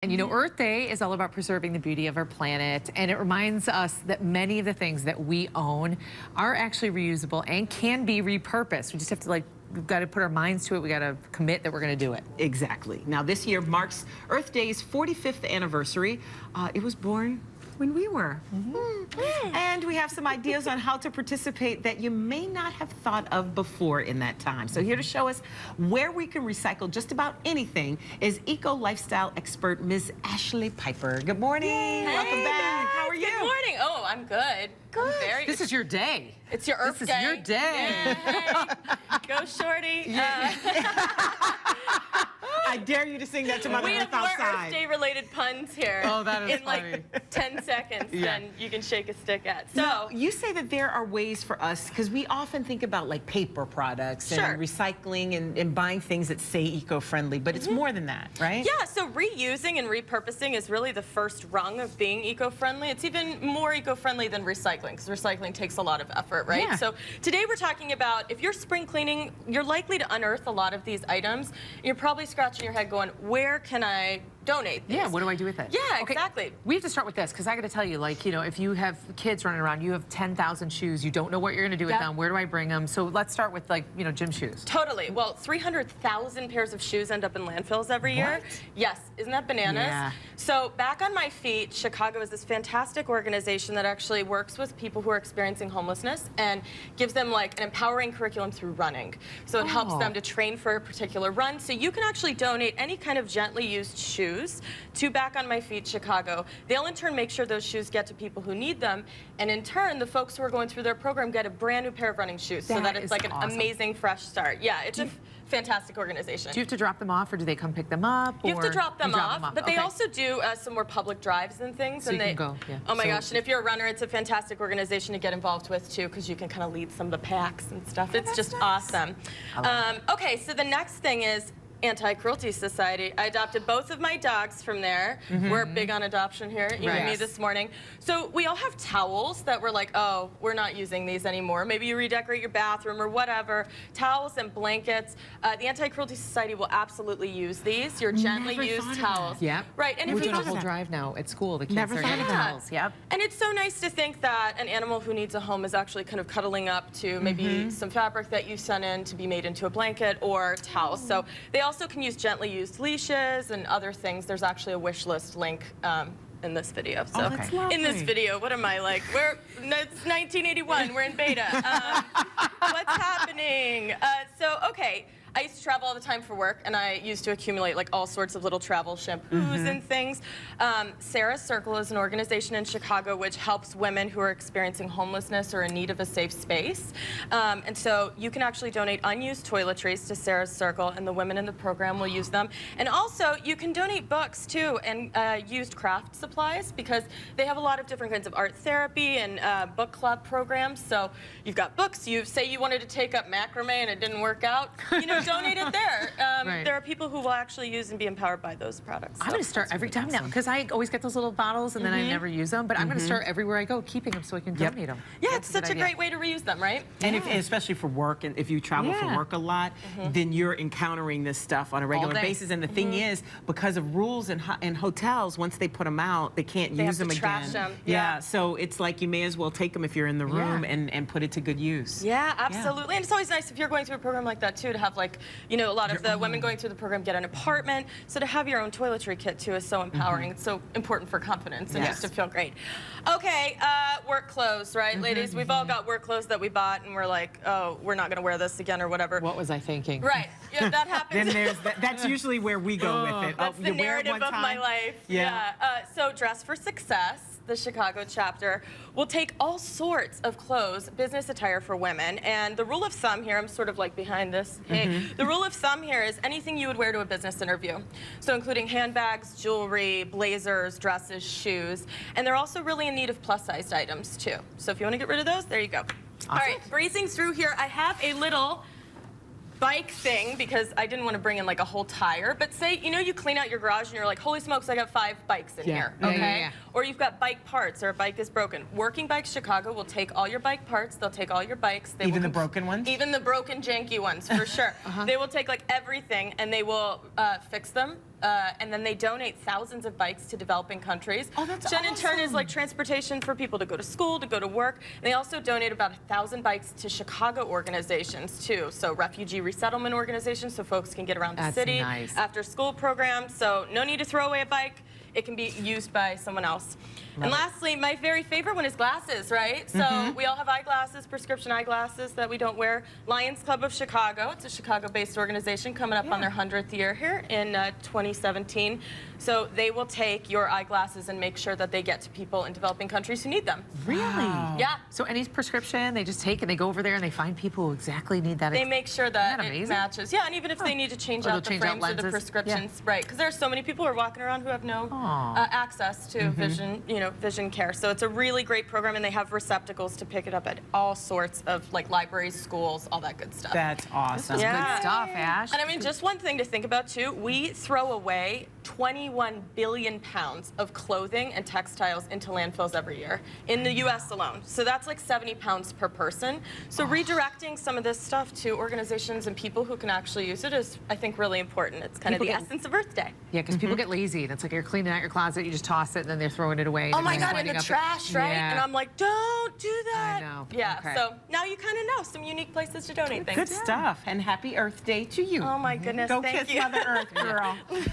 And you know, Earth Day is all about preserving the beauty of our planet, and it reminds us that many of the things that we own are actually reusable and can be repurposed. We just have to we've got to put our minds to it. We got to commit that we're going to do it. Exactly. Now, this year marks Earth Day's 45th anniversary. It was born when we were. And we have some ideas on how to participate that you may not have thought of before in that time. So here to show us where we can recycle just about anything is eco-lifestyle expert Ms. Ashlee Piper. Good morning. Hey, welcome back. guys. How are you? Good morning. Oh, I'm good. Good. This is your day. It's your Earth Day. This is your day. Yeah, hey. Go, shorty. I dare you to sing that to Mother We Earth have more outside. Earth Day related puns here. Oh, that is in funny. like 10 seconds, then you can shake a stick at. So now, you say that there are ways for us, because we often think about like paper products and recycling and buying things that say eco-friendly, but it's more than that, right? Yeah, so reusing and repurposing is really the first rung of being eco-friendly. It's even more eco-friendly than recycling, because recycling takes a lot of effort, right? Yeah. So today we're talking about if you're spring cleaning, you're likely to unearth a lot of these items. You're probably scratching your head going, where can I donate these? Yeah, what do I do with it? Yeah, Okay, exactly. we have to start with this, because I got to tell you, like, you know, if you have kids running around, you have 10,000 shoes, you don't know what you're going to do with them, where do I bring them? So let's start with, like, you know, gym shoes. Totally. Well, 300,000 pairs of shoes end up in landfills every year. Yes. Isn't that bananas? Yeah. So Back on My Feet, Chicago is this fantastic organization that actually works with people who are experiencing homelessness and gives them like an empowering curriculum through running. So it helps them to train for a particular run. So you can actually donate any kind of gently used shoes to Back on My Feet Chicago. They'll in turn make sure those shoes get to people who need them. And in turn, the folks who are going through their program get a brand new pair of running shoes. So that it's like an amazing fresh start. Yeah, it's a fantastic organization. Do you have to drop them off, or do they come pick them up? You have to drop them off, but they Okay. also do some more public drives and things. So and you can go, yeah. Oh my So- gosh, and if you're a runner, it's a fantastic organization to get involved with too, because you can kind of lead some of the packs and stuff. It's just awesome. Okay, so the next thing is Anti-Cruelty Society. I adopted both of my dogs from there. We're big on adoption here, you and me this morning. So we all have towels that we're like, oh, we're not using these anymore. Maybe you redecorate your bathroom or whatever. Towels and blankets. The Anti-Cruelty Society will absolutely use these. Your gently used towels. Yep. Right. And We're if you doing a just whole drive now at school. The kids Never are thought getting of that. towels. Yep. And it's so nice to think that an animal who needs a home is actually kind of cuddling up to maybe some fabric that you sent in to be made into a blanket or towels. So they also can use gently used leashes and other things. There's actually a wish list link in this video. So that's lovely. in this video, what am I like? It's 1981. We're in beta. What's happening? Okay. I used to travel all the time for work, and I used to accumulate like all sorts of little travel shampoos and things. Sarah's Circle is an organization in Chicago which helps women who are experiencing homelessness or in need of a safe space. And so you can actually donate unused toiletries to Sarah's Circle, and the women in the program will use them. And also, you can donate books too, and used craft supplies, because they have a lot of different kinds of art therapy and book club programs. So you've got books. You say you wanted to take up macrame and it didn't work out. You know, donate it there. There are people who will actually use and be empowered by those products. I'm going to start every time now, because I always get those little bottles and then I never use them. But I'm going to start everywhere I go keeping them so I can donate them. Yeah, it's such a great way to reuse them, right? And especially for work, and if you travel for work a lot, then you're encountering this stuff on a regular basis. And the thing is, because of rules in hotels, once they put them out, they can't use them again. Trash them. Yeah, so it's like you may as well take them if you're in the room and put it to good use. Yeah, absolutely. And it's always nice if you're going through a program like that too, to have like, you know, a lot of the women going through the program get an apartment. So to have your own toiletry kit too is so empowering. It's so important for confidence and just to feel great. Okay, work clothes, right, ladies? We've all got work clothes that we bought and we're like, oh, we're not going to wear this again or whatever. What was I thinking? Right. Yeah, that happens. Then there's that's usually where we go with it. That's the narrative of my life. Yeah. So Dress for Success, the Chicago chapter, will take all sorts of clothes, business attire for women. And the rule of thumb here, I'm sort of like behind this. Hey, the rule of thumb here is anything you would wear to a business interview. So including handbags, jewelry, blazers, dresses, shoes. And they're also really in need of plus-sized items too. So if you want to get rid of those, there you go. All right, breezing through here, I have a little bike thing, because I didn't want to bring in like a whole tire, but say, you know, you clean out your garage and you're like, holy smokes, I got 5 bikes in here, okay? Or you've got bike parts, or a bike is broken. Working Bike Chicago will take all your bike parts, they'll take all your bikes. Even the broken ones? Even the broken, janky ones, for sure. They will take like everything and they will fix them, and then they donate thousands of bikes to developing countries. Oh, that's Which in turn is awesome. like transportation for people to go to school, to go to work. And they also donate about 1,000 bikes to Chicago organizations too. So refugee resettlement organizations, so folks can get around the That's city. nice. After school programs, so no need to throw away a bike. It can be used by someone else. And lastly, my very favorite one is glasses, right? So we all have eyeglasses, prescription eyeglasses that we don't wear. Lions Club of Chicago, it's a Chicago-based organization coming up on their 100th year here in 2017. So they will take your eyeglasses and make sure that they get to people in developing countries who need them. Really? Yeah. So any prescription, they just take and they go over there and they find people who exactly need that. They make sure that Isn't that it amazing? matches. Yeah, and even if they need to change Or out they'll the change out frames or the lenses. prescriptions, right? Because there are so many people who are walking around who have no access to vision, vision care. So it's a really great program, and they have receptacles to pick it up at all sorts of like libraries, schools, all that good stuff. That's awesome. Yeah. Good stuff, Ash. And I mean, just one thing to think about too, we throw away 21 billion pounds of clothing and textiles into landfills every year in the US alone. So that's like 70 pounds per person. So redirecting some of this stuff to organizations and people who can actually use it is, I think, really important. It's kind of the People get- essence of Earth Day. Yeah, because people get lazy. And it's like you're cleaning out your closet, you just toss it, and then they're throwing it away. Oh and my then God, in winding the up trash, right? Yeah. And I'm like, don't do that. I know. Yeah, Okay. so now you kind of know some unique places to donate things. Good stuff. And happy Earth Day to you. Oh my goodness, Go thank kiss you. Mother Earth, girl.